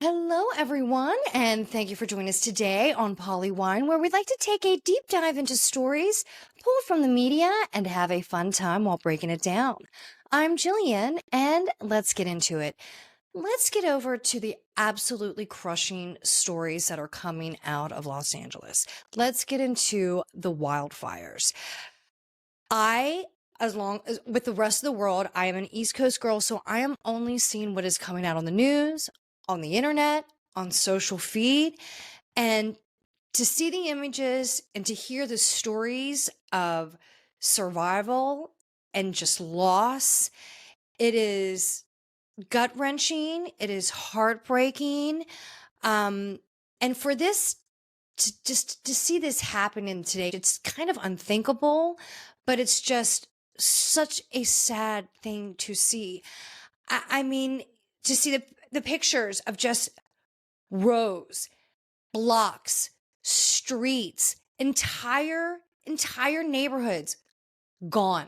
Hello, everyone, and thank you for joining us today on Polywine, where we'd like to take a deep dive into stories pulled from the media and have a fun time while breaking it down. I'm Jillian, and let's get into it. Let's get over to the absolutely crushing stories that are coming out of Los Angeles. Let's get into the wildfires. As long as with the rest of the world, I am an East Coast girl, so I am only seeing what is coming out on the news, on the internet, on social feed, and to see the images and to hear the stories of survival and just loss, it is gut wrenching. It is heartbreaking. And for this to see this happening today, it's kind of unthinkable, but it's just such a sad thing to see. I mean, to see the pictures of just rows, blocks, streets, entire neighborhoods gone,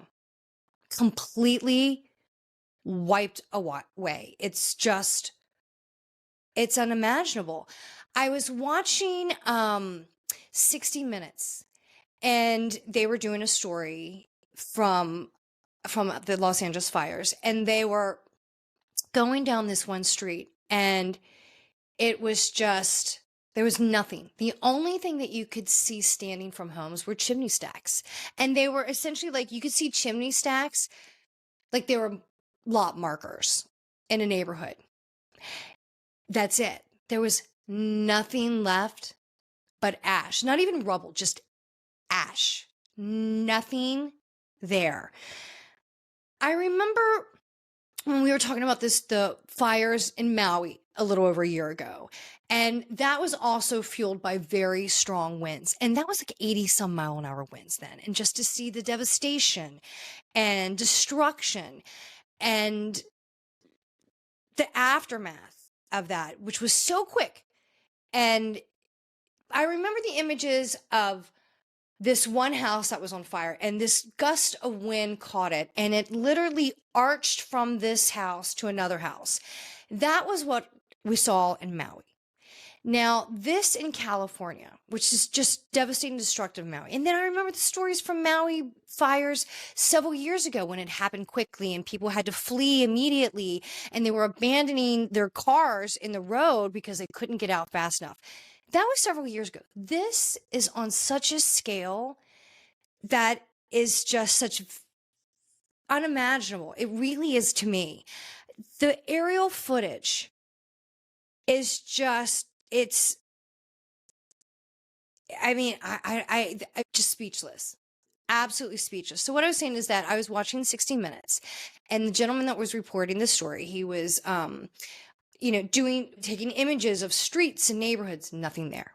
completely wiped away. It's unimaginable. I was watching 60 Minutes, and they were doing a story from the Los Angeles fires, and they were going down this one street, and it was just there was nothing. The only thing that you could see standing from homes were chimney stacks, and they were essentially like you could see chimney stacks like they were lot markers in a neighborhood. That's it. There was nothing left but ash, not even rubble, just ash. Nothing there. I remember when we were talking about the fires in Maui a little over a year ago, and that was also fueled by very strong winds. And that was like 80 some mile an hour winds then. And just to see the devastation and destruction and the aftermath of that, which was so quick. And I remember the images of this one house that was on fire, and this gust of wind caught it, and it literally arched from this house to another house. That was what we saw in Maui. Now, this in California, which is just devastating, destructive Maui. And then I remember the stories from Maui fires several years ago when it happened quickly and people had to flee immediately and they were abandoning their cars in the road because they couldn't get out fast enough. That was several years ago. This is on such a scale that is just such unimaginable. It really is to me. The aerial footage is just, I'm just speechless. Absolutely speechless. So what I was saying is that I was watching 60 Minutes, and the gentleman that was reporting the story, he was, taking images of streets and neighborhoods, nothing there.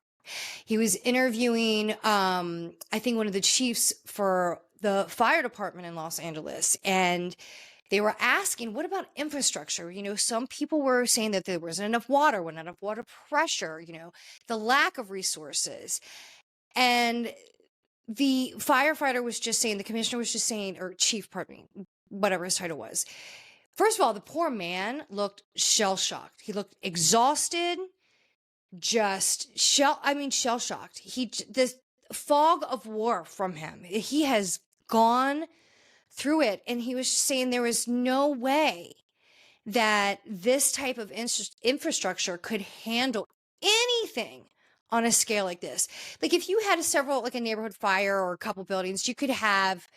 He was interviewing, I think one of the chiefs for the fire department in Los Angeles, and they were asking, what about infrastructure? Some people were saying that there wasn't enough water, wasn't enough water pressure, the lack of resources. And the firefighter was just saying, the commissioner was just saying, or chief, pardon me, whatever his title was. First of all, the poor man looked shell-shocked. He looked exhausted, shell-shocked. The fog of war from him. He has gone through it, and he was saying there was no way that this type of infrastructure could handle anything on a scale like this. Like if you had a neighborhood fire or a couple buildings, you could have,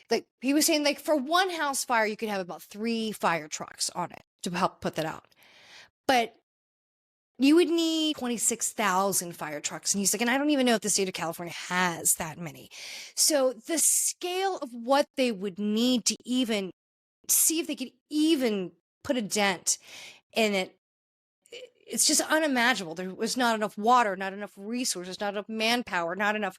like he was saying, like for one house fire, you could have about 3 fire trucks on it to help put that out. But you would need 26,000 fire trucks. And he's like, and I don't even know if the state of California has that many. So the scale of what they would need to even see if they could even put a dent in it, it's just unimaginable. There was not enough water, not enough resources, not enough manpower, not enough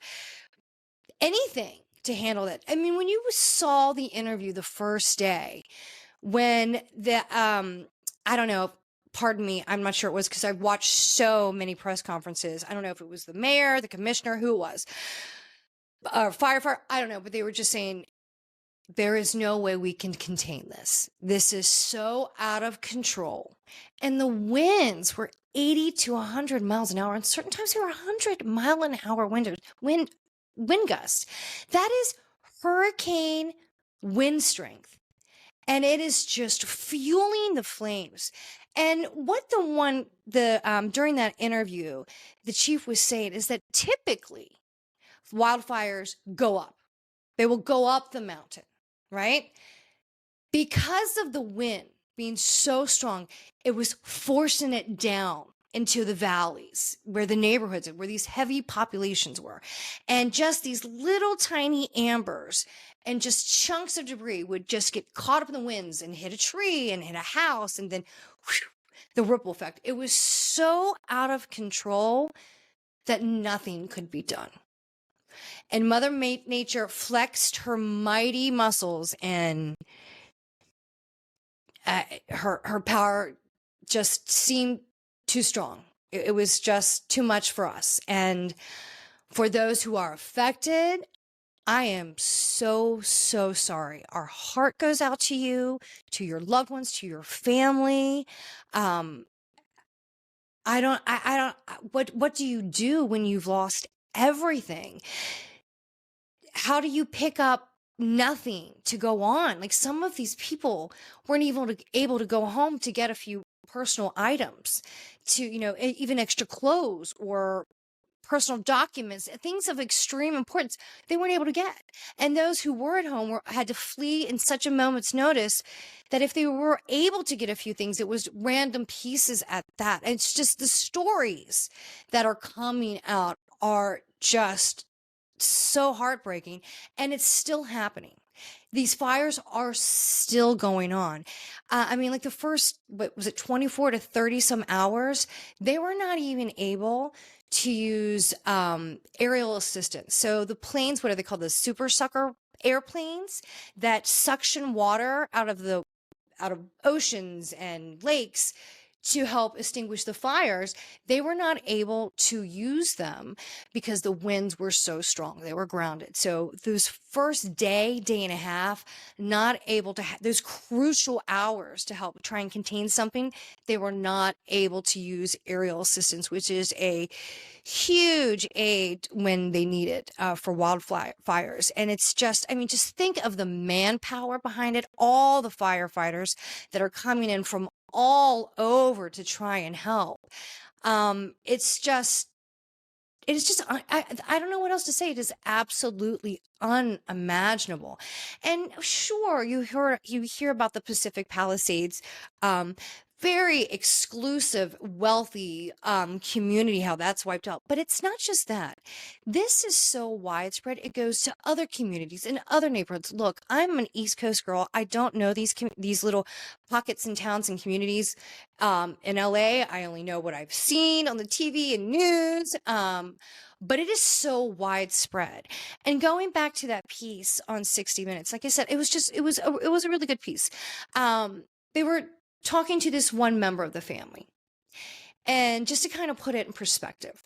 anything to handle that. I mean, when you saw the interview the first day, when I don't know, pardon me, I'm not sure it was because I've watched so many press conferences. I don't know if it was the mayor, the commissioner, who it was, firefighter, I don't know, but they were just saying, there is no way we can contain this. This is so out of control. And the winds were 80 to 100 miles an hour. And certain times there were 100-mile-an-hour wind gusts. That is hurricane wind strength. And it is just fueling the flames. And what during that interview, the chief was saying is that typically wildfires go up. They will go up the mountain, right? Because of the wind being so strong, it was forcing it down into the valleys where the neighborhoods, where these heavy populations were. And just these little tiny ambers and just chunks of debris would just get caught up in the winds and hit a tree and hit a house. And then whew, the ripple effect. It was so out of control that nothing could be done. And Mother Nature flexed her mighty muscles, and her power just seemed too strong. It was just too much for us. And for those who are affected, I am so, so sorry. Our heart goes out to you, to your loved ones, to your family. What do you do when you've lost everything? How do you pick up nothing to go on? Like, some of these people weren't even able to go home to get a few personal items, to, even extra clothes or personal documents, things of extreme importance, they weren't able to get. And those who were at home had to flee in such a moment's notice that if they were able to get a few things, it was random pieces at that. And it's just the stories that are coming out are just so heartbreaking, and it's still happening. These fires are still going on. I mean, like the first, what was it, 24 to 30 some hours, they were not even able to use aerial assistance. So the planes, what are they called? The super sucker airplanes that suction water out of oceans and lakes to help extinguish the fires. They were not able to use them because the winds were so strong. They were grounded. So those first day and a half, not able to have those crucial hours to help try and contain something, they were not able to use aerial assistance, which is a huge aid when they need it for wildfires. And it's just, I mean, just think of the manpower behind it, all the firefighters that are coming in from all over to try and help. It's just, I don't know what else to say. It is absolutely unimaginable. And sure, you hear about the Pacific Palisades, very exclusive, wealthy community, how that's wiped out. But it's not just that. This is so widespread. It goes to other communities and other neighborhoods. Look, I'm an East Coast girl. I don't know these little pockets and towns and communities in LA. I only know what I've seen on the TV and news. But it is so widespread. And going back to that piece on 60 Minutes, like I said, it was a really good piece. They were talking to this one member of the family, and just to kind of put it in perspective.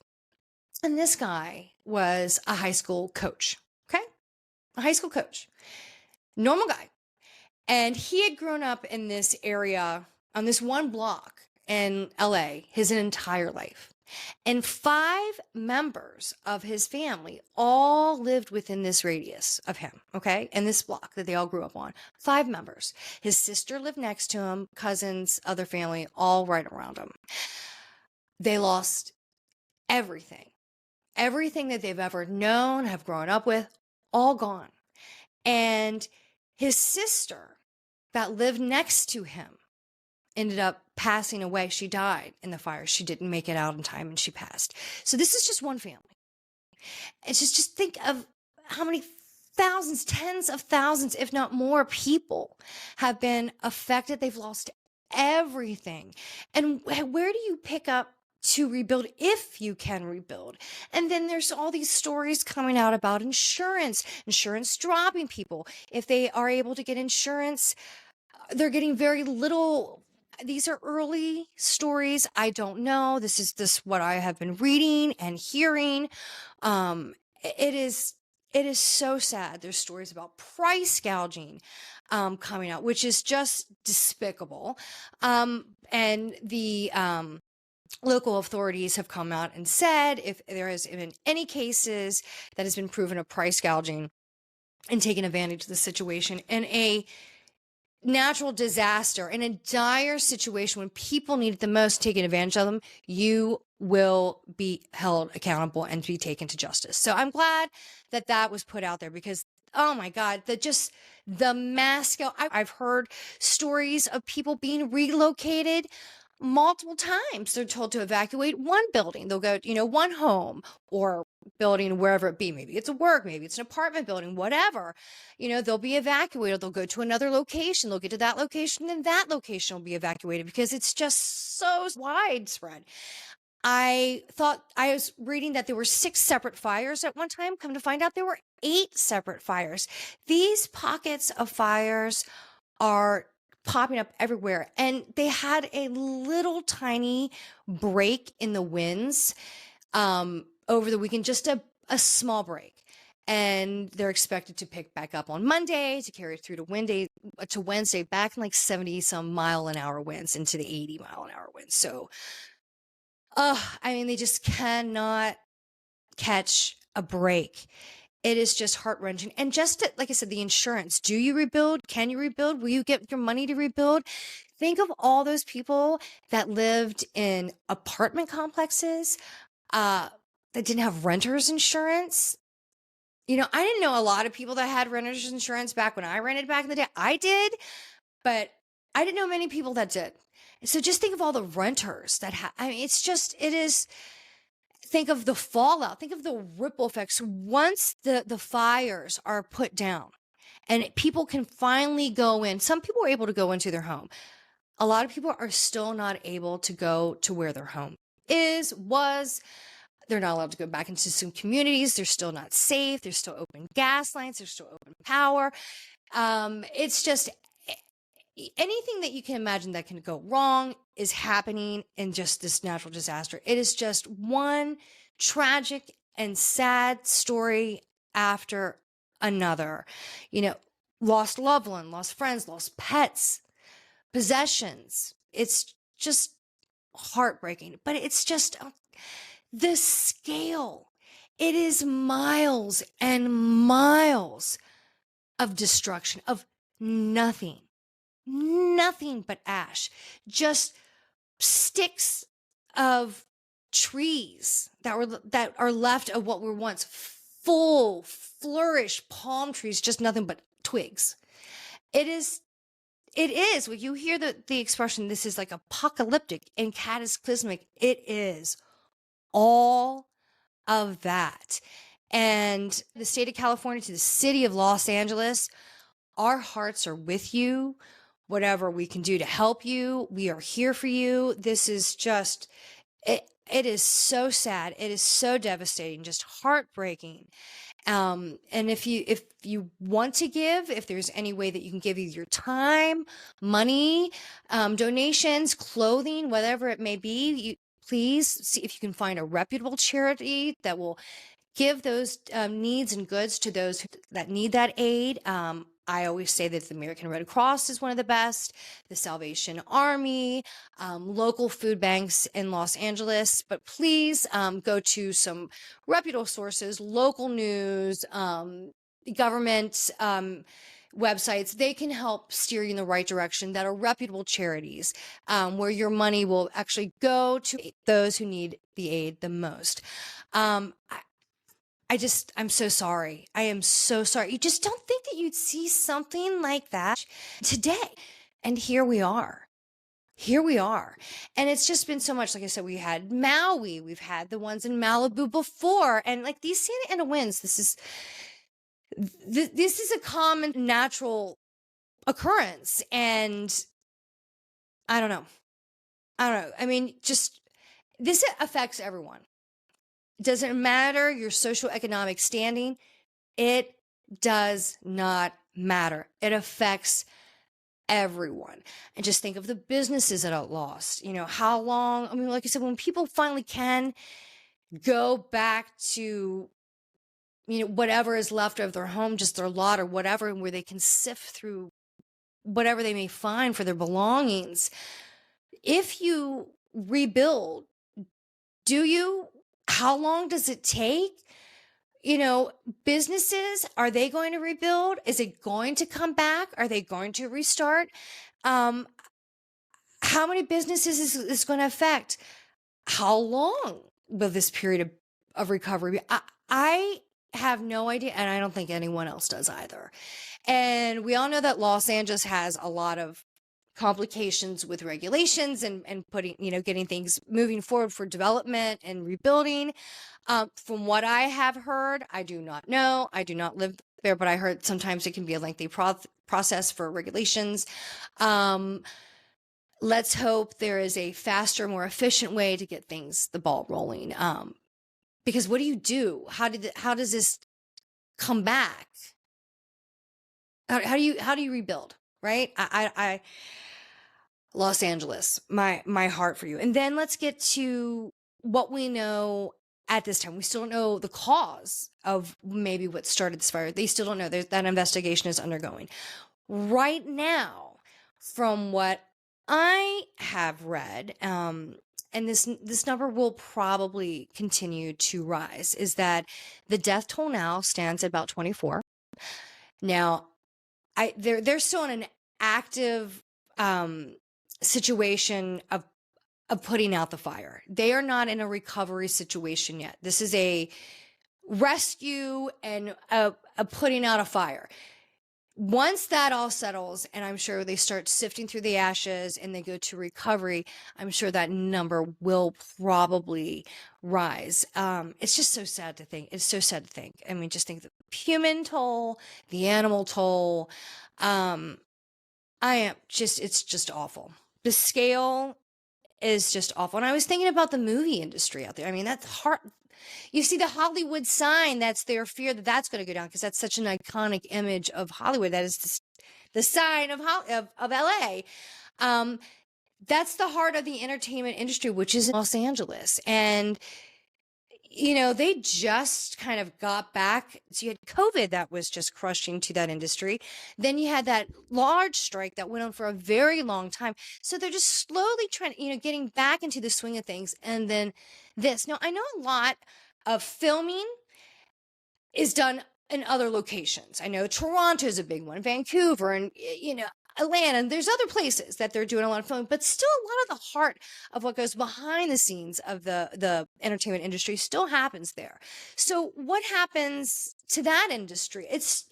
And this guy was a high school coach, okay? A high school coach, normal guy. And he had grown up in this area on this one block in LA his entire life. And 5 members of his family all lived within this radius of him, okay? In this block that they all grew up on. 5 members. His sister lived next to him, cousins, other family, all right around him. They lost everything. Everything that they've ever known, have grown up with, all gone. And his sister that lived next to him ended up passing away. She died in the fire. She didn't make it out in time, and she passed. So this is just one family. It's just think of how many thousands, tens of thousands, if not more people have been affected. They've lost everything. And where do you pick up to rebuild if you can rebuild? And then there's all these stories coming out about insurance dropping people. If they are able to get insurance, they're getting very little. These are early stories. I don't know. This is what I have been reading and hearing. It is so sad. There's stories about price gouging coming out, which is just despicable. And the local authorities have come out and said if there has been any cases that has been proven of price gouging and taking advantage of the situation in a natural disaster, in a dire situation when people need it the most, taking advantage of them, you will be held accountable and be taken to justice. So I'm glad that that was put out there because, oh my God, the mass scale. I've heard stories of people being relocated multiple times. They're told to evacuate one building. They'll go, one home or building, wherever it be. Maybe it's a work, maybe it's an apartment building, whatever. They'll be evacuated. They'll go to another location. They'll get to that location and that location will be evacuated because it's just so widespread. I thought I was reading that there were 6 separate fires at one time. Come to find out there were 8 separate fires. These pockets of fires are popping up everywhere. And they had a little tiny break in the winds over the weekend, just a small break. And they're expected to pick back up on Monday to carry it through to Wednesday, back in like 70 some mile an hour winds into the 80 mile an hour winds. So, they just cannot catch a break. It is just heart-wrenching. And just like I said, the insurance, do you rebuild? Can you rebuild? Will you get your money to rebuild? Think of all those people that lived in apartment complexes that didn't have renters insurance. I didn't know a lot of people that had renters insurance back when I rented back in the day. I did, but I didn't know many people that did. So just think of all the renters that think of the fallout, think of the ripple effects once the fires are put down and people can finally go in. Some people are able to go into their home. A lot of people are still not able to go to where their home was. They're not allowed to go back into some communities. They're still not safe. There's still open gas lines. There's still open power. It's just anything that you can imagine that can go wrong is happening in just this natural disaster. It is just one tragic and sad story after another. Lost loved one, lost friends, lost pets, possessions. It's just heartbreaking, but it's just the scale. It is miles and miles of destruction, of nothing but ash, just sticks of trees that are left of what were once full flourished palm trees, just nothing but twigs. It is when you hear the expression, this is like apocalyptic and cataclysmic. It is all of that. And the state of California to the city of Los Angeles, our hearts are with you. Whatever we can do to help you, we are here for you. This is just, it is so sad. It is so devastating, just heartbreaking. And if you want to give, if there's any way that you can give either your time, money, donations, clothing, whatever it may be, please see if you can find a reputable charity that will give those needs and goods to those that need that aid. I always say that the American Red Cross is one of the best, the Salvation Army, local food banks in Los Angeles. But please go to some reputable sources, local news, government websites. They can help steer you in the right direction, that are reputable charities where your money will actually go to those who need the aid the most. I'm so sorry. I am so sorry. You just don't think that you'd see something like that today. And here we are. And it's just been so much. Like I said, we had Maui, we've had the ones in Malibu before. And like these Santa Ana winds, this is a common natural occurrence. And I don't know. Just this affects everyone. It doesn't matter your socioeconomic standing. It does not matter. It affects everyone. And just think of the businesses that are lost. How long, like I said, when people finally can go back to, whatever is left of their home, just their lot or whatever, and where they can sift through whatever they may find for their belongings. If you rebuild Do you? How long does it take? You know, businesses, are they going to rebuild? Is it going to come back? Are they going to restart? Um, how many businesses is this going to affect? How long will this period of recovery be? I have no idea, and I don't think anyone else does either. And we all know that Los Angeles has a lot of complications with regulations and putting, getting things moving forward for development and rebuilding. From what I have heard, I do not know. I do not live there, but I heard sometimes it can be a lengthy process for regulations. Let's hope there is a faster, more efficient way to get the ball rolling. Because what do you do? How does this come back? How do you rebuild? Right? Los Angeles, my heart for you. And then let's get to what we know at this time. We still don't know the cause of maybe what started this fire. They still don't know. That investigation is undergoing. Right now, from what I have read, and this number will probably continue to rise, is that the death toll now stands at about 24. Now, they're still in an active situation of putting out the fire. They are not in a recovery situation yet. This is a rescue and a putting out a fire. Once that all settles, and I'm sure they start sifting through the ashes and they go to recovery, I'm sure that number will probably rise. It's just so sad to think. It's so sad to think. I mean, just think the human toll, the animal toll. It's just awful. The scale is just awful. And I was thinking about the movie industry out there. I mean, that's hard. You see the Hollywood sign, that's their fear that that's going to go down because that's such an iconic image of Hollywood. That is the sign of LA. That's the heart of the entertainment industry, which is in Los Angeles. And, they just kind of got back. So you had COVID that was just crushing to that industry. Then you had that large strike that went on for a very long time. So they're just slowly trying, getting back into the swing of things. And then this. Now, I know a lot of filming is done in other locations. I know Toronto is a big one, Vancouver, and, Atlanta, and there's other places that they're doing a lot of filming, but still a lot of the heart of what goes behind the scenes of the entertainment industry still happens there. So what happens to that industry? This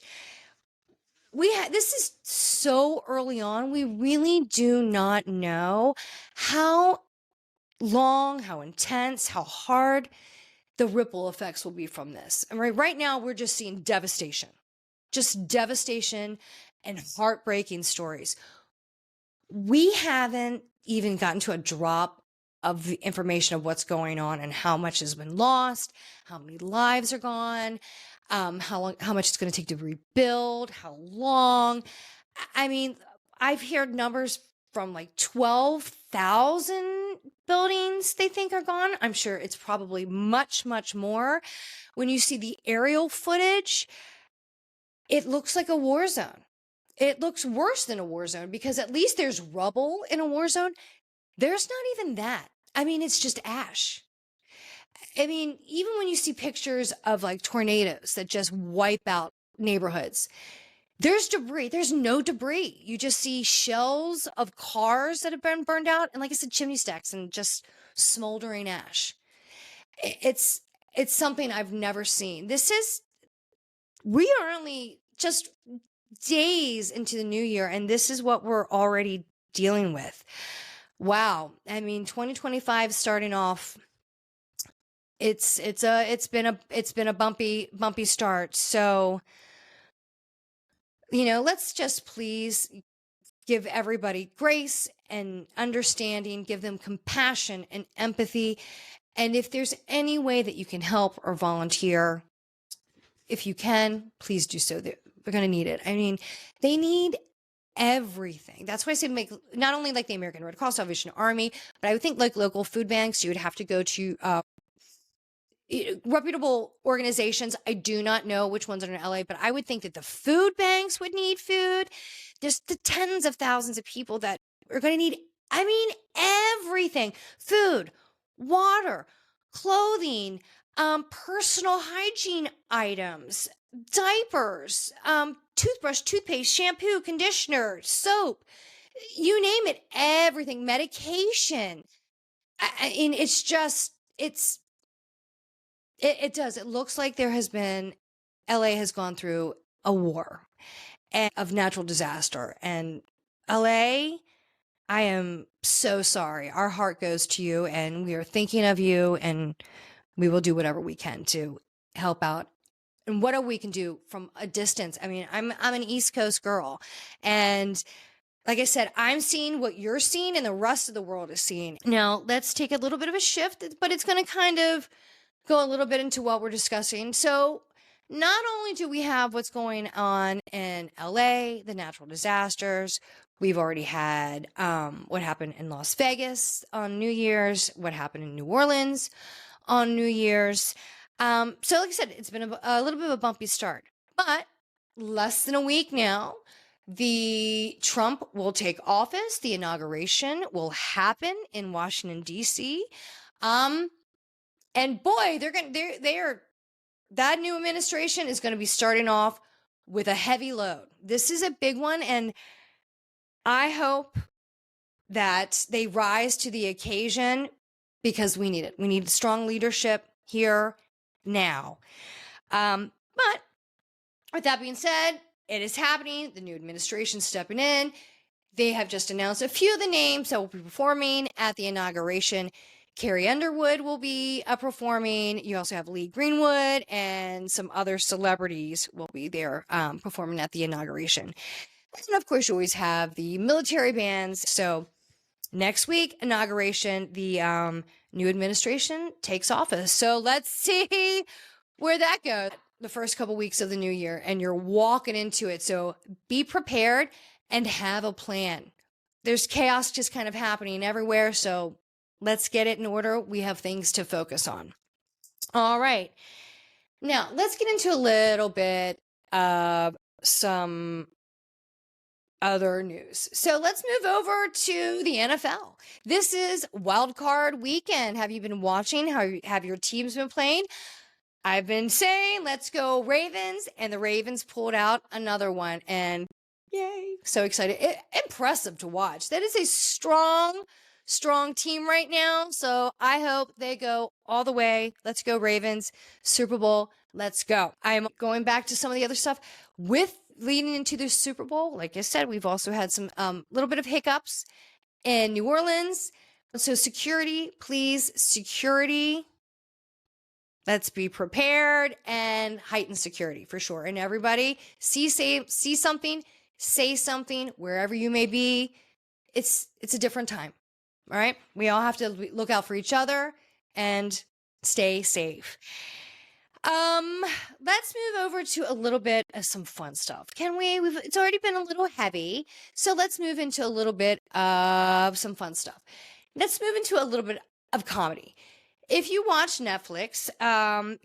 is so early on. We really do not know how long, how intense, how hard the ripple effects will be from this. And right now we're just seeing devastation and heartbreaking stories. We haven't even gotten to a drop of the information of what's going on and how much has been lost, how many lives are gone, how much it's going to take to rebuild, how long. I mean, I've heard numbers from like 12,000 buildings they think are gone. I'm sure it's probably much, much more. When you see the aerial footage, it looks like a war zone. It looks worse than a war zone because at least there's rubble in a war zone. There's not even that. I mean, it's just ash. I mean, even when you see pictures of like tornadoes that just wipe out neighborhoods, there's debris. There's no debris. You just see shells of cars that have been burned out. And like I said, chimney stacks and just smoldering ash. It's something I've never seen. We are only just days into the new year, and this is what we're already dealing with. Wow. I mean, 2025 starting off, it's been a bumpy start. So, let's just please give everybody grace and understanding, give them compassion and empathy. And if there's any way that you can help or volunteer, if you can, please do so. We're going to need it. I mean, they need everything. That's why I say make not only like the American Red Cross, Salvation Army, but I would think like local food banks. You would have to go to reputable organizations. I do not know which ones are in LA, but I would think that the food banks would need food. There's the tens of thousands of people that are going to need, everything: food, water, clothing, personal hygiene items, diapers, toothbrush, toothpaste, shampoo, conditioner, soap, you name it, everything, medication. And it's just, it does. It looks like there has been, LA has gone through a war of natural disaster. And LA, I am so sorry. Our heart goes to you, and we are thinking of you, and we will do whatever we can to help out. And whatever we can do from a distance. I mean, I'm an East Coast girl, and like I said, I'm seeing what you're seeing and the rest of the world is seeing. Now, let's take a little bit of a shift, but it's going to kind of go a little bit into what we're discussing. So, not only do we have what's going on in LA, the natural disasters, we've already had what happened in Las Vegas on New Year's, what happened in New Orleans on New Year's. So, like I said, it's been a little bit of a bumpy start, but less than a week now, the Trump will take office. The inauguration will happen in Washington, D.C. And boy, that new administration is going to be starting off with a heavy load. This is a big one, and I hope that they rise to the occasion because we need it. We need strong leadership here now. But with that being said, it is happening. The new administration stepping in. They have just announced a few of the names that will be performing at the inauguration. Carrie Underwood will be performing. You also have Lee Greenwood and some other celebrities will be there performing at the inauguration. And of course, you always have the military bands. So next week, inauguration, the new administration takes office. So let's see where that goes the first couple weeks of the new year, and you're walking into it. So be prepared and have a plan. There's chaos just kind of happening everywhere. So let's get it in order. We have things to focus on. All right. Now let's get into a little bit of some other news. So let's move over to the NFL. This is wild card weekend. Have you been watching? How have your teams been playing? I've been saying, let's go Ravens, and the Ravens pulled out another one, and yay, so excited. Impressive to watch. That is a strong team right now, so I hope they go all the way. Let's go Ravens, Super Bowl, let's go. I'm going back to some of the other stuff with leading into the Super Bowl. Like I said, we've also had some little bit of hiccups in New Orleans. So security, please, security. Let's be prepared and heighten security for sure. And everybody see something, say something wherever you may be. It's a different time. All right. We all have to look out for each other and stay safe. Let's move over to a little bit of some fun stuff. Can we? It's already been a little heavy. So let's move into a little bit of some fun stuff. Let's move into a little bit of comedy. If you watch Netflix,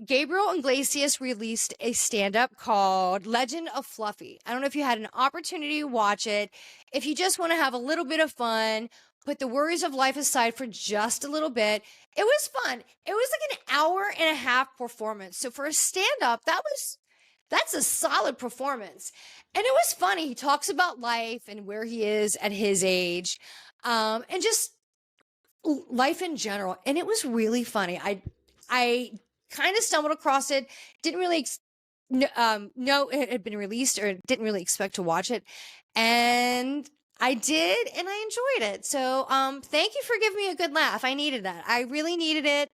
Gabriel Iglesias released a stand-up called Legend of Fluffy. I don't know if you had an opportunity to watch it. If you just want to have a little bit of fun, put the worries of life aside for just a little bit. It was fun. It was like an hour and a half performance. So for a stand-up, that's a solid performance. And it was funny. He talks about life and where he is at his age, and just life in general. And it was really funny. I kind of stumbled across it. Didn't really know it had been released, or didn't really expect to watch it. And I did, and I enjoyed it. So thank you for giving me a good laugh. I needed that. I really needed it.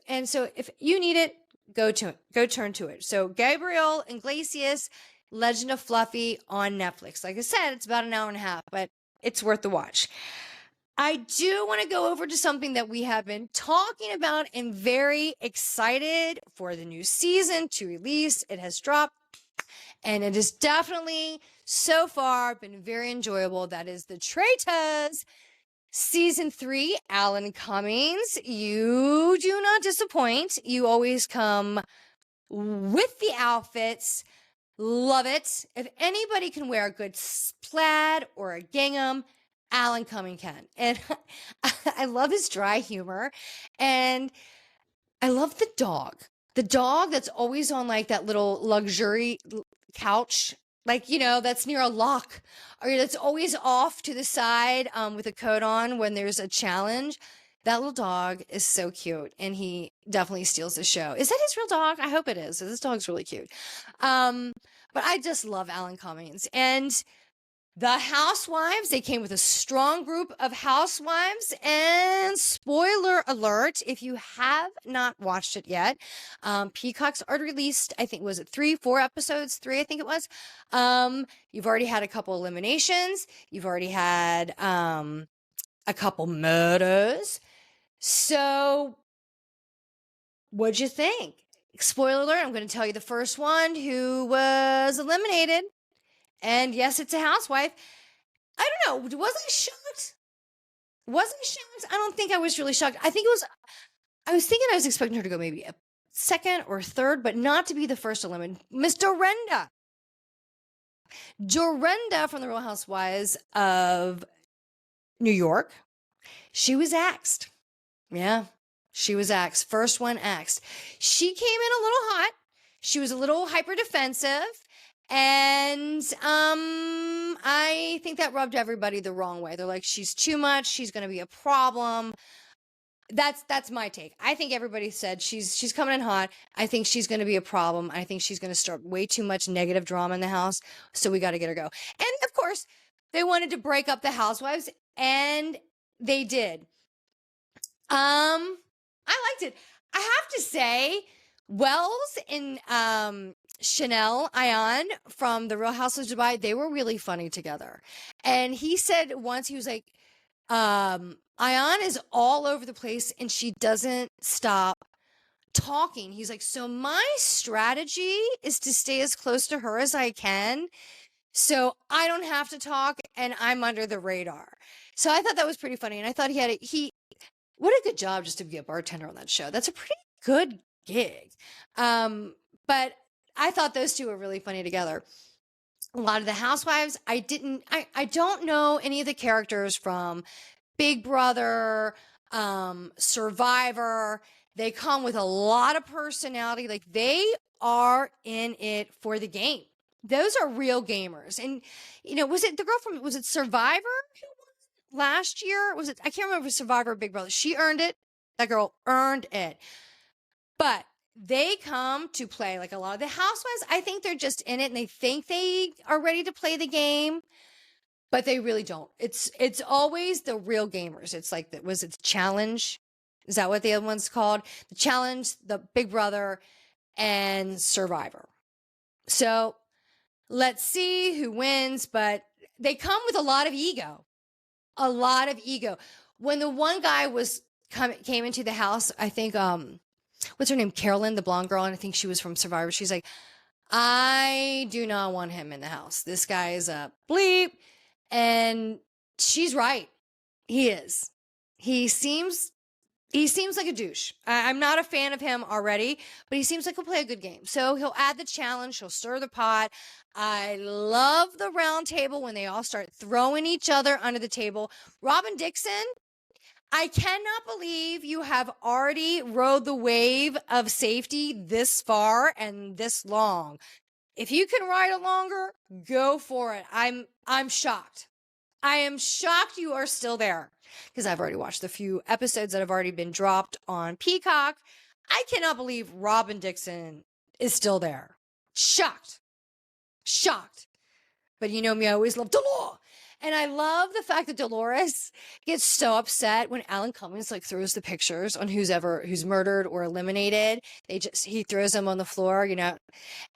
And so if you need it, go turn to it. So Gabriel Iglesias, Legend of Fluffy on Netflix. Like I said, it's about an hour and a half, but it's worth the watch. I do want to go over to something that we have been talking about and very excited for the new season to release. It has dropped, and it has definitely so far been very enjoyable. That is The Traitors Season 3, Alan Cummings. You do not disappoint. You always come with the outfits. Love it. If anybody can wear a good plaid or a gingham, Alan Cumming can. And I love his dry humor. And I love the dog. The dog that's always on like that little luxury couch, like, that's near a lock, or that's always off to the side with a coat on when there's a challenge. That little dog is so cute, and he definitely steals the show. Is that his real dog? I hope it is. This dog's really cute. But I just love Alan Cummings. And the housewives, they came with a strong group of housewives. And spoiler alert, if you have not watched it yet, Peacock's already released, I think, was it 4 episodes? 3, I think it was. You've already had a couple eliminations. You've already had a couple murders. So what'd you think? Spoiler alert, I'm going to tell you the first one who was eliminated. And yes, it's a housewife. I don't know. Was I shocked? Was I shocked? I don't think I was really shocked. I was thinking I was expecting her to go maybe a second or third, but not to be the first eliminated. Miss Dorinda. Dorinda from the Real Housewives of New York. She was axed. Yeah, she was axed. First one axed. She came in a little hot. She was a little hyper defensive. And I think that rubbed everybody the wrong way. They're like, she's too much. She's going to be a problem. That's my take. I think everybody said she's coming in hot. I think she's going to be a problem. I think she's going to start way too much negative drama in the house. So we got to get her go. And of course, they wanted to break up the housewives, and they did. I liked it. I have to say, Wells and Chanel Ayan from The Real Housewives of Dubai, they were really funny together. And he said once, he was like, Ayan is all over the place and she doesn't stop talking. He's like, so my strategy is to stay as close to her as I can, so I don't have to talk and I'm under the radar. So I thought that was pretty funny. And I thought what a good job just to be a bartender on that show. That's a pretty good gig. But I thought those two were really funny together. A lot of the housewives, I don't know any of the characters from Big Brother, Survivor. They come with a lot of personality. Like, they are in it for the game. Those are real gamers. And, was it the girl was it Survivor last year? I can't remember if it was Survivor or Big Brother. She earned it. That girl earned it. But they come to play. Like, a lot of the housewives, I think they're just in it and they think they are ready to play the game, but they really don't. It's always the real gamers. It's like, was it Challenge? Is that what the other one's called? The Challenge, the Big Brother, and Survivor. So let's see who wins, but they come with a lot of ego. A lot of ego. When the one guy came into the house, I think, what's her name? Carolyn, the blonde girl. And I think she was from Survivor. She's like, I do not want him in the house. This guy is a bleep. And she's right. He is. He seems like a douche. I'm not a fan of him already, but he seems like he'll play a good game. So he'll add the challenge. He'll stir the pot. I love the round table when they all start throwing each other under the table. Robin Dixon, I cannot believe you have already rode the wave of safety this far and this long. If you can ride it longer, go for it. I'm shocked. I am shocked you are still there, because I've already watched the few episodes that have already been dropped on Peacock. I cannot believe Robin Dixon is still there. Shocked. But you know me, I always love Dolores. And I love the fact that Dolores gets so upset when Alan Cummings throws the pictures on who's murdered or eliminated. He throws them on the floor,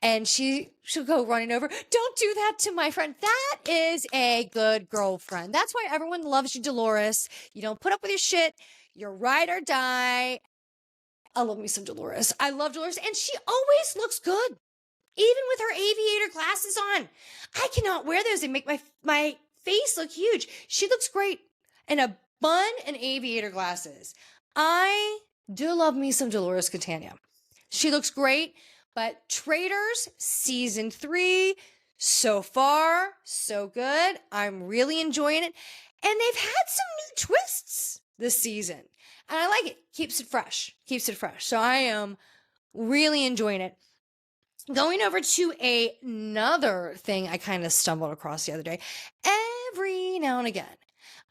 and she'll go running over. Don't do that to my friend. That is a good girlfriend. That's why everyone loves you, Dolores. You don't put up with your shit. You're ride or die. I love me some Dolores. I love Dolores, and she always looks good, even with her aviator glasses on. I cannot wear those. They make my face look huge. She looks great in a bun and aviator glasses. I do love me some Dolores Catania. She looks great. But Traitors season 3, so far, so good. I'm really enjoying it. And they've had some new twists this season. And I like it. Keeps it fresh. Keeps it fresh. So I am really enjoying it. Going over to another thing I kind of stumbled across the other day. Every now and again,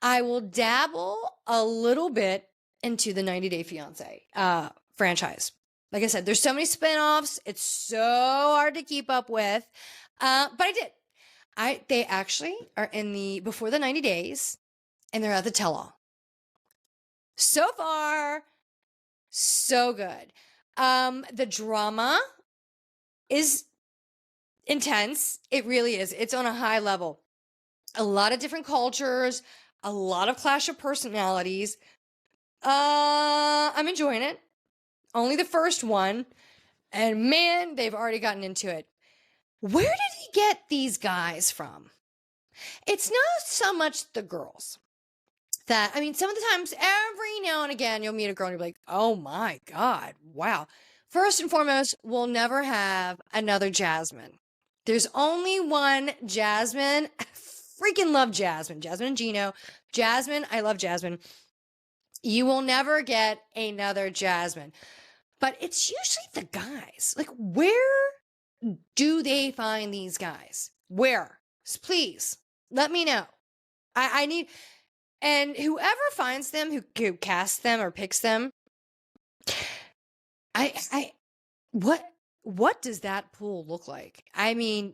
I will dabble a little bit into the 90 Day Fiance franchise. Like I said, there's so many spinoffs. It's so hard to keep up with. But I did. They actually are in the before the 90 days, and they're at the tell-all. So far, so good. The drama is intense. It really is. It's on a high level. A lot of different cultures, a lot of clash of personalities. I'm enjoying it. Only the first one. And man, they've already gotten into it. Where did he get these guys from? It's not so much the girls. Some of the times, every now and again, you'll meet a girl and you'll be like, oh my God, wow. First and foremost, we'll never have another Jasmine. There's only one Jasmine. I freaking love Jasmine. Jasmine and Gino. Jasmine, I love Jasmine. You will never get another Jasmine. But it's usually the guys. Like, where do they find these guys? Where? Please, let me know. I need... And whoever finds them, who casts them or picks them, what does that pool look like? I mean,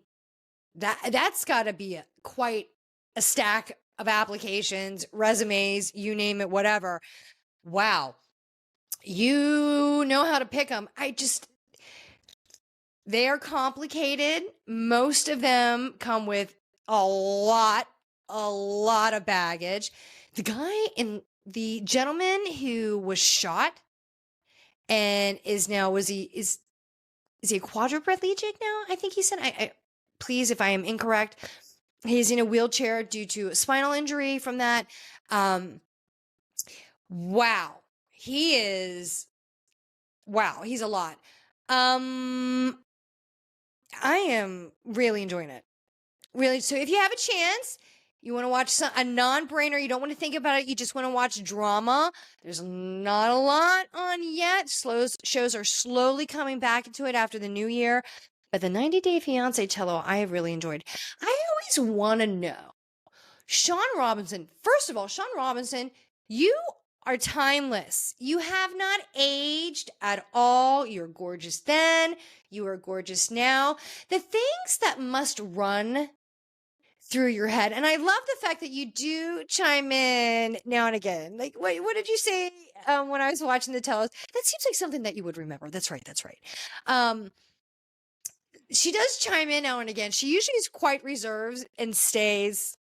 that's got to be quite a stack of applications, resumes, you name it, whatever. Wow, you know how to pick them. They are complicated. Most of them come with a lot of baggage. The gentleman who was shot and is now, is he a quadriplegic now? I think he said, please, if I am incorrect, he's in a wheelchair due to a spinal injury from that. Wow. He's a lot. I am really enjoying it. Really. So if you have a chance, you want to watch a non-brainer, you don't want to think about it, you just want to watch drama, there's not a lot on yet. Shows are slowly coming back into it after the new year. But the 90 Day Fiancé tell-all, I have really enjoyed. I always want to know, Sean Robinson, first of all, Sean Robinson, you are timeless. You have not aged at all. You're gorgeous then. You are gorgeous now. The things that must run through your head. And I love the fact that you do chime in now and again. Like, wait, what did you say when I was watching the telos? That seems like something that you would remember. That's right. She does chime in now and again. She usually is quite reserved and stays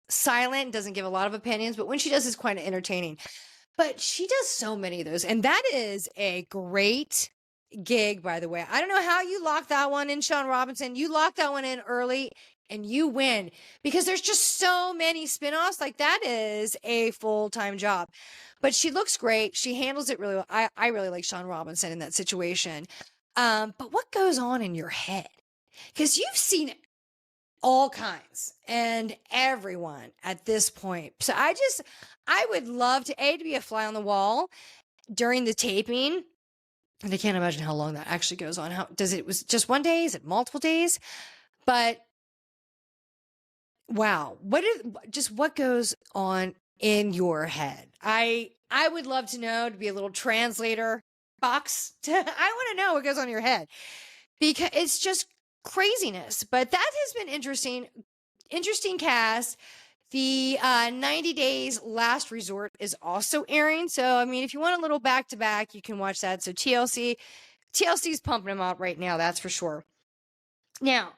silent and doesn't give a lot of opinions. But when she does, it's quite entertaining. But she does so many of those. And that is a great gig, by the way. I don't know how you locked that one in, Sean Robinson. You locked that one in early. And you win, because there's just so many spinoffs. Like, that is a full-time job. But she looks great. She handles it really well. I really like Sean Robinson in that situation. But what goes on in your head? Because you've seen all kinds and everyone at this point. So I would love to be a fly on the wall during the taping. And I can't imagine how long that actually goes on. Was just one day? Is it multiple days? But wow, what goes on in your head? I would love to know, to be a little translator box. I want to know what goes on in your head, because it's just craziness. But that has been interesting cast. The 90 Days Last Resort is also airing. So, I mean, if you want a little back-to-back, you can watch that. So TLC's pumping them out right now, that's for sure. Now,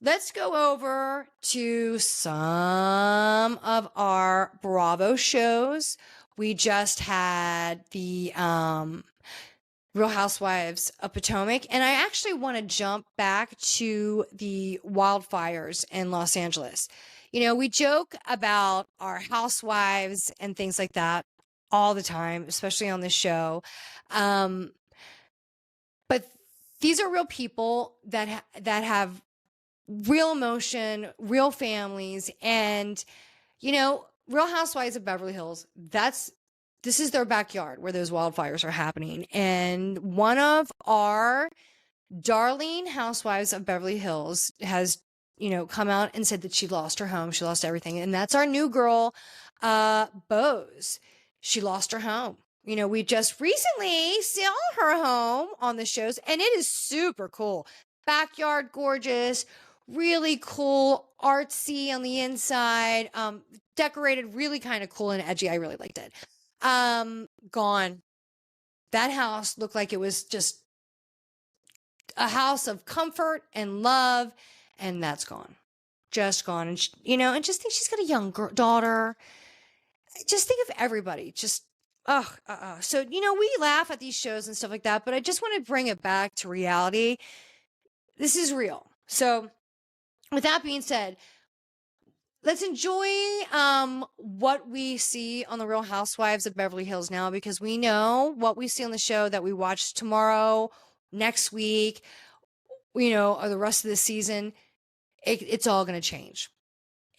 let's go over to some of our Bravo shows. We just had the Real Housewives of Potomac, and I actually want to jump back to the wildfires in Los Angeles. You know, we joke about our housewives and things like that all the time, especially on this show. But these are real people that have real emotion, real families, and, you know, Real Housewives of Beverly Hills, that's this is their backyard where those wildfires are happening. And one of our Darlene Housewives of Beverly Hills has, come out and said that she lost her home. She lost everything. And that's our new girl, Bose. She lost her home. We just recently saw her home on the shows, and it is super cool. Backyard, gorgeous, really cool, artsy on the inside, decorated, really kind of cool and edgy. I really liked it. Gone. That house looked like it was just a house of comfort and love, and that's gone. Just gone. And, and just think she's got a young daughter. Just think of everybody. Just, So, we laugh at these shows and stuff like that, but I just want to bring it back to reality. This is real. So, with that being said, let's enjoy what we see on the Real Housewives of Beverly Hills now, because we know what we see on the show that we watch tomorrow, next week, or the rest of the season, it's all going to change.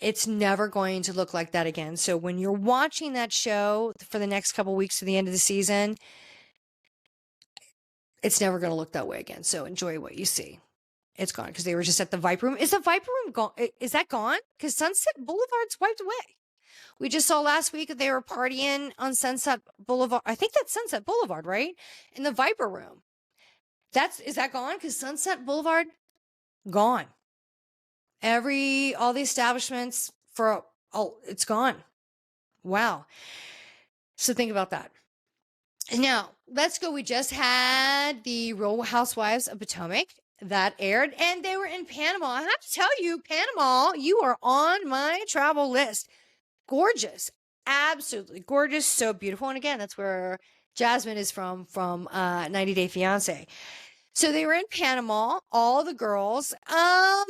It's never going to look like that again. So when you're watching that show for the next couple weeks to the end of the season, it's never going to look that way again. So enjoy what you see. It's gone because they were just at the Viper Room. Is the Viper Room gone? Is that gone? Because Sunset Boulevard's wiped away. We just saw last week that they were partying on Sunset Boulevard. I think that's Sunset Boulevard, right? In the Viper Room. Is that gone? Because Sunset Boulevard, gone. All the establishments it's gone. Wow. So think about that. Now, let's go. We just had the Real Housewives of Potomac that aired, and they were in Panama. I have to tell you, Panama, you are on my travel list. Gorgeous. Absolutely gorgeous. So beautiful. And again, that's where Jasmine is from 90 Day Fiancé. So they were in Panama, all the girls. Can I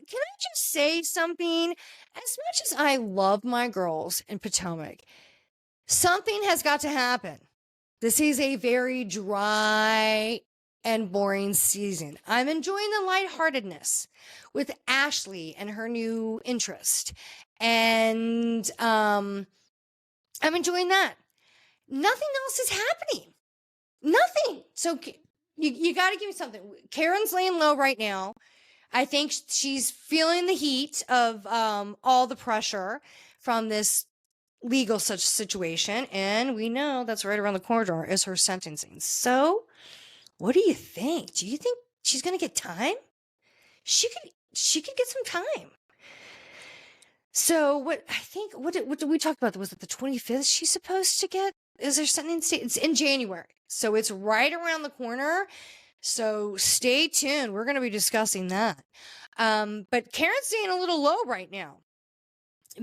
just say something? As much as I love my girls in Potomac, something has got to happen. This is a very dry and boring season. I'm enjoying the lightheartedness with Ashley and her new interest. And I'm enjoying that. Nothing else is happening. Nothing. So you got to give me something. Karen's laying low right now. I think she's feeling the heat of all the pressure from this legal such situation. And we know that's right around the corner is her sentencing. So what do you think? Do you think she's going to get time? She could get some time. So what did we talk about? Was it the 25th she's supposed to get? Is there something? It's in January. So it's right around the corner. So stay tuned. We're going to be discussing that. But Karen's staying a little low right now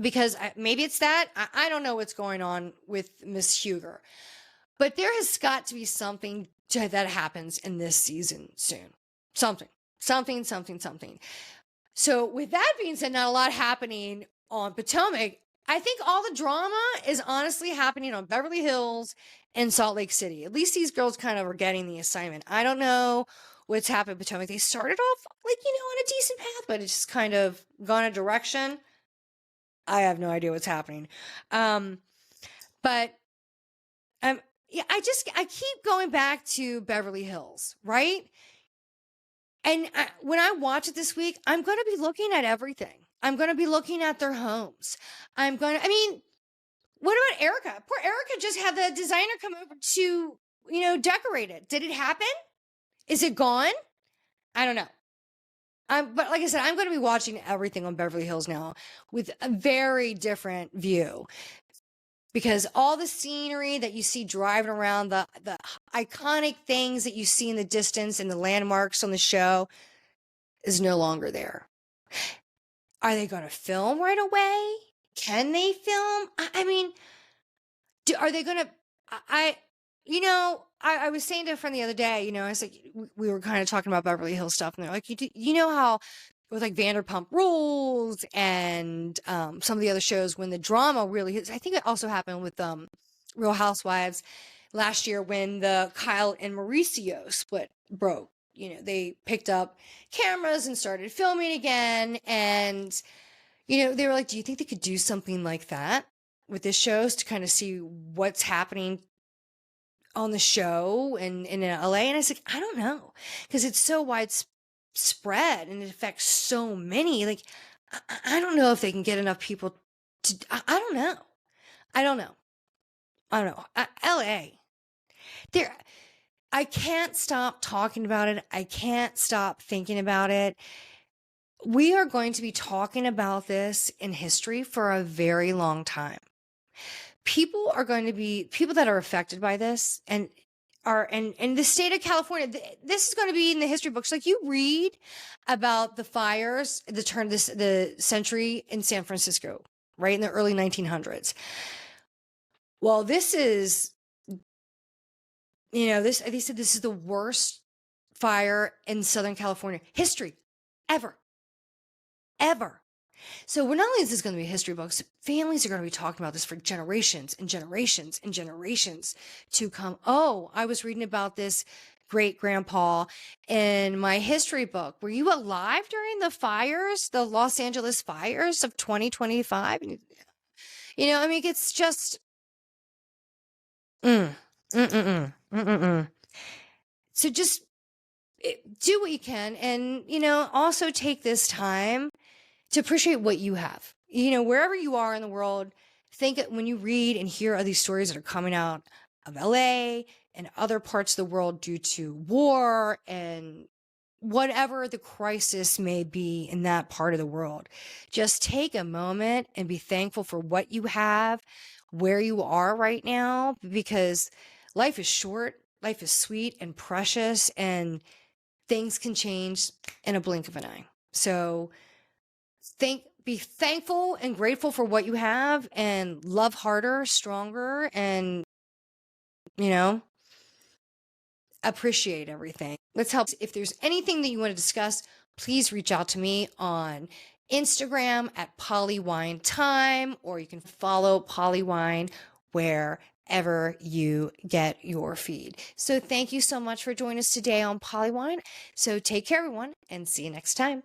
because maybe it's that. I don't know what's going on with Miss Huger, but there has got to be something that happens in this season soon. Something. So with that being said, not a lot happening on Potomac. I think all the drama is honestly happening on Beverly Hills and Salt Lake City. At least these girls kind of are getting the assignment. I don't know what's happened in Potomac. They started off on a decent path, but it's just kind of gone a direction. I have no idea what's happening. But yeah, I keep going back to Beverly Hills, right? And when I watch it this week, I'm going to be looking at everything. I'm going to be looking at their homes. What about Erica? Poor Erica just had the designer come over to, decorate it. Did it happen? Is it gone? I don't know. But like I said, I'm going to be watching everything on Beverly Hills now with a very different view. Because all the scenery that you see driving around, the iconic things that you see in the distance and the landmarks on the show is no longer there. Are they going to film right away? Can they film? Are they going to, I was saying to a friend the other day, I was like, we were kind of talking about Beverly Hills stuff, and they're like, you know how with Vanderpump Rules and some of the other shows when the drama really hits. I think it also happened with Real Housewives last year when the Kyle and Mauricio split broke. They picked up cameras and started filming again. And, they were like, do you think they could do something like that with this shows to kind of see what's happening on the show and in LA. And I was like, I don't know, because it's so widespread and it affects so many. Like, I don't know if they can get enough people to, I don't know. I don't know. I don't know. LA, there, I can't stop talking about it. I can't stop thinking about it. We are going to be talking about this in history for a very long time. People that are affected by this and the state of California, this is going to be in the history books. Like, you read about the fires, the turn of the century in San Francisco, right in the early 1900s. Well, this is, they said this is the worst fire in Southern California history ever. So not only is this going to be history books, families are going to be talking about this for generations and generations and generations to come. Oh, I was reading about this great grandpa in my history book. Were you alive during the fires, the Los Angeles fires of 2025? It's just, So just do what you can, and, also take this time to appreciate what you have. Wherever you are in the world, think when you read and hear of these stories that are coming out of LA and other parts of the world due to war and whatever the crisis may be in that part of the world, just take a moment and be thankful for what you have, where you are right now, because life is short, life is sweet and precious, and things can change in a blink of an eye. So be thankful and grateful for what you have, and love harder, stronger, and, appreciate everything. Let's help. If there's anything that you want to discuss, please reach out to me on Instagram at PollyWineTime, or you can follow PollyWine wherever you get your feed. So thank you so much for joining us today on PollyWine. So take care, everyone, and see you next time.